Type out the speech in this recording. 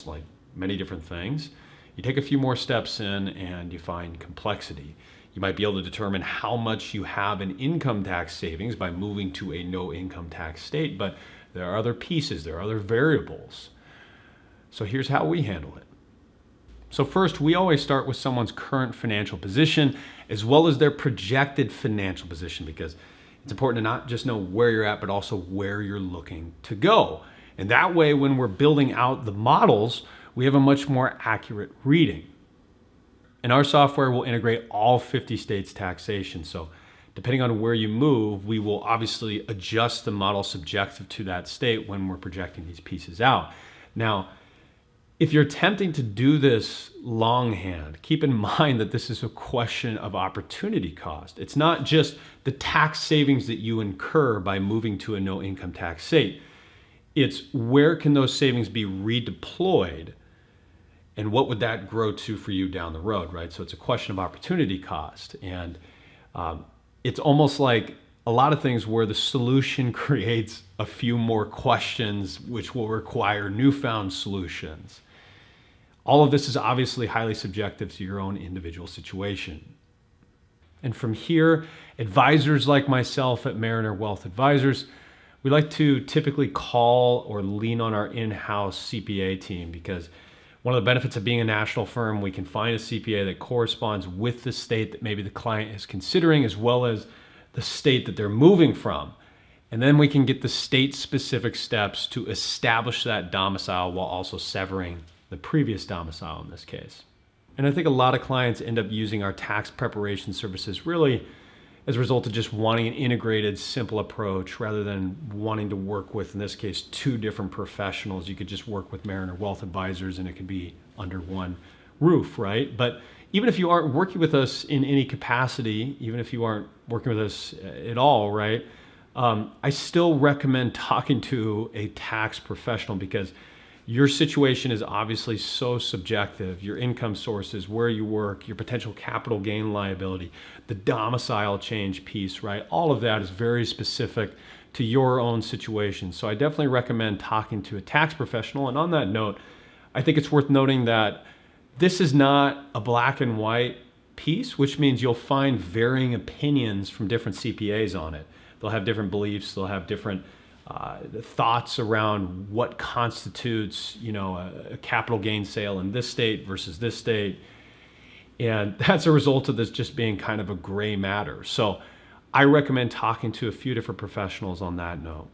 like many different things. You take a few more steps in and you find complexity. You might be able to determine how much you have in income tax savings by moving to a no income tax state, but there are other pieces, there are other variables. So here's how we handle it. So first, we always start with someone's current financial position as well as their projected financial position, because it's important to not just know where you're at, but also where you're looking to go. And that way, when we're building out the models, we have a much more accurate reading. And our software will integrate all 50 states' taxation. So depending on where you move, we will obviously adjust the model subjective to that state when we're projecting these pieces out. Now, if you're attempting to do this longhand, keep in mind that this is a question of opportunity cost. It's not just the tax savings that you incur by moving to a no income tax state. It's where can those savings be redeployed and what would that grow to for you down the road, right? So it's a question of opportunity cost. And it's almost like a lot of things where the solution creates a few more questions, which will require newfound solutions. All of this is obviously highly subjective to your own individual situation. And from here, advisors like myself at Mariner Wealth Advisors, we like to typically call or lean on our in-house CPA team, because one of the benefits of being a national firm, we can find a CPA that corresponds with the state that maybe the client is considering, as well as the state that they're moving from. And then we can get the state-specific steps to establish that domicile while also severing the previous domicile in this case. And I think a lot of clients end up using our tax preparation services really as a result of just wanting an integrated, simple approach rather than wanting to work with, in this case, two different professionals. You could just work with Mariner Wealth Advisors and it could be under one roof, right? But even if you aren't working with us in any capacity, even if you aren't working with us at all, right? I still recommend talking to a tax professional, because your situation is obviously so subjective. Your income sources, where you work, your potential capital gain liability, the domicile change piece, right? All of that is very specific to your own situation. So I definitely recommend talking to a tax professional. And on that note, I think it's worth noting that this is not a black and white piece, which means you'll find varying opinions from different CPAs on it. They'll have different beliefs, they'll have different thoughts around what constitutes, a capital gain sale in this state versus this state. And that's a result of this just being kind of a gray matter. So I recommend talking to a few different professionals on that note.